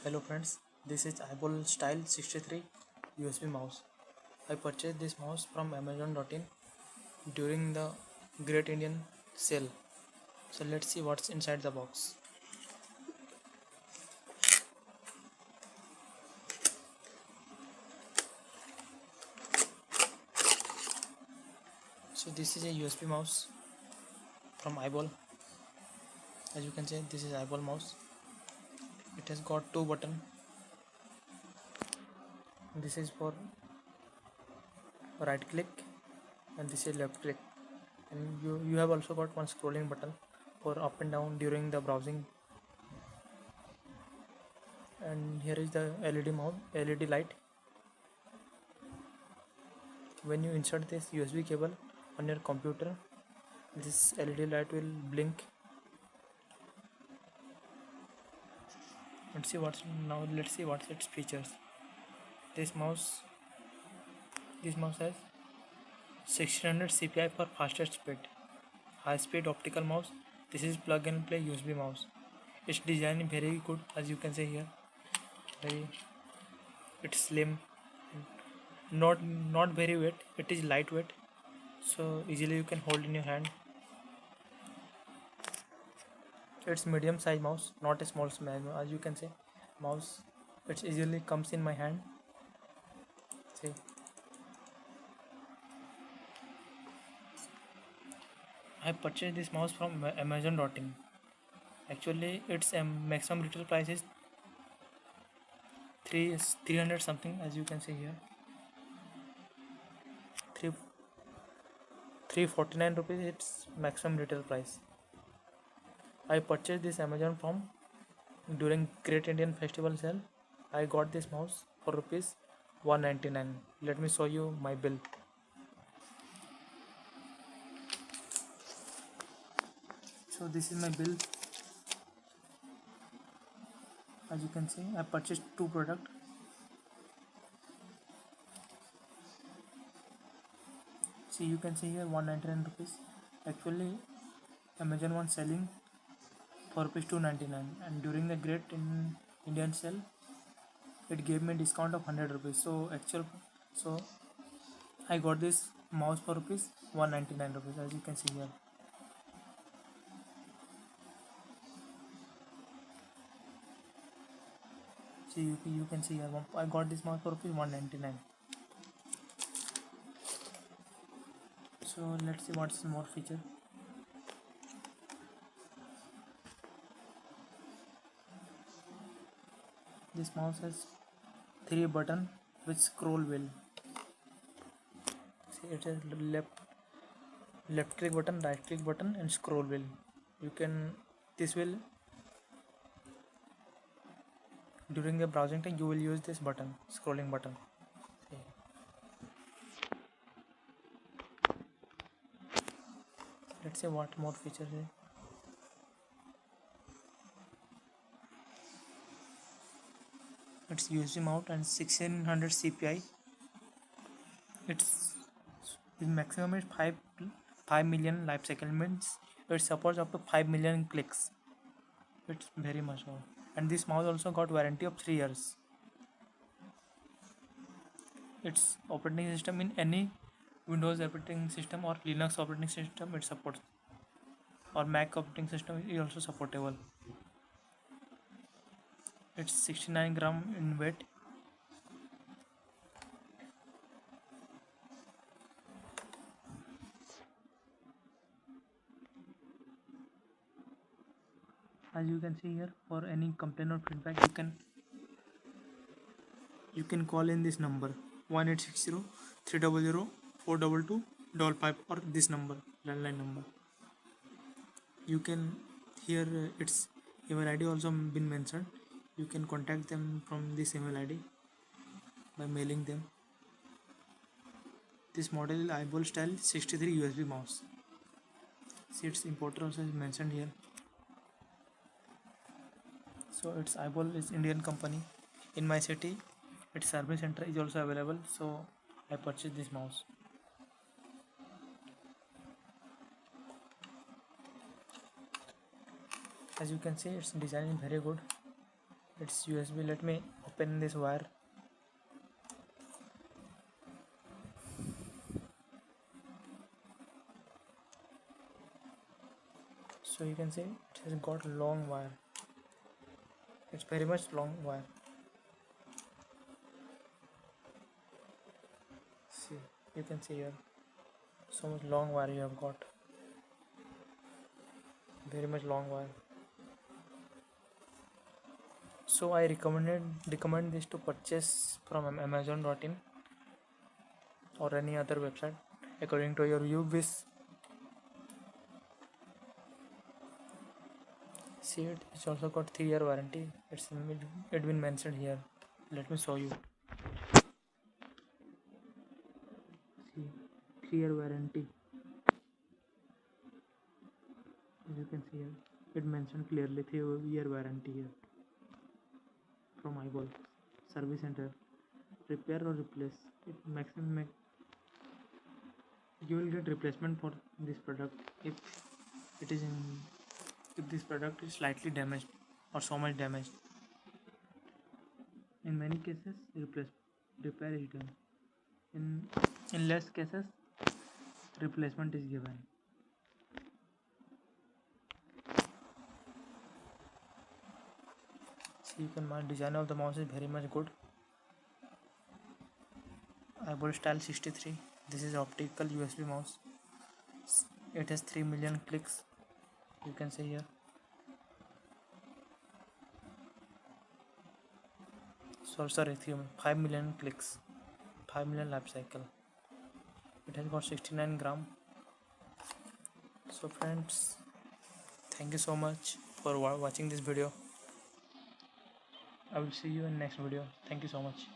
Hello friends, this is iball style 63 USB mouse. I purchased this mouse from amazon.in during the Great Indian Sale. So let's see what's inside the box. So this is a USB mouse from iball. As you can see, this is iball mouse. It has got two buttons. This is for right click and this is left click. And you have also got one scrolling button for up and down during the browsing. And here is the LED light. When you insert this USB cable on your computer, this LED light will blink. Let's see what's its features. This mouse has 1600 CPI for fastest speed. High speed optical mouse. This is plug and play USB mouse. Its design is very good, as you can see here. It's slim, not very weight. It is lightweight, so easily you can hold in your hand. It's medium size mouse, not a small size. As you can see, mouse it easily comes in my hand. See, I purchased this mouse from amazon.in. Actually, its maximum retail price is 300 something, as you can see here. 349 rupees its maximum retail price. I purchased this Amazon from during Great Indian Festival sale. I got this mouse for rupees 199. Let me show you my bill. So this is my bill. As you can see, I purchased two products. See, you can see here 199 rupees. Actually, Amazon was selling for rupees 299, and during the Great Indian sale, it gave me a discount of 100 rupees. So I got this mouse for rupees 199 rupees, as you can see here. See, you can see here, I got this mouse for rupees 199. So let's see what's more feature. This mouse has 3 buttons with scroll wheel. See, it has left click button, right click button, and scroll wheel. This will, during the browsing time, you will use this button, scrolling button. See. Let's see what more features is. It's USB mount and 1600 CPI. Its maximum is 5 million lifecycle, means it supports up to 5 million clicks. It's very much more. And this mouse also got warranty of 3 years. Its operating system in any Windows operating system or Linux operating system it supports, or Mac operating system is also supportable. It's 69 gram in weight. As you can see here, for any complaint or feedback, you can call in this number 1860 300 422 55, or this number, landline number. You can here its email ID also been mentioned. You can contact them from this email ID by mailing them. This model is iball style 63 USB mouse. See, its importer also is mentioned here. So its iball is Indian company. In my city, its service center is also available, so I purchased this mouse. As you can see, its design is very good. it's USB. Let me open this wire. So you can see it has got long wire. It's very much long wire. See, you can see here so much long wire you have got. Very much long wire. So I recommend this to purchase from Amazon.in or any other website according to your wish. See, it's also got 3-year warranty. It's been mentioned here. Let me show you. See, 3-year warranty. As you can see here, it mentioned clearly 3-year warranty here from iball. Service center, repair or replace. You will get replacement for this product if it is in if this product is slightly damaged or so much damaged. In many cases, repair is done. In less cases, replacement is given. See, you can design of the mouse is very much good. Iball style 63. This is optical USB mouse. It has 3 million clicks. You can see here. Sorry, 5 million clicks. 5 million lifecycle. It has got 69 gram. So friends, thank you so much for watching this video. I will see you in next video. Thank you so much.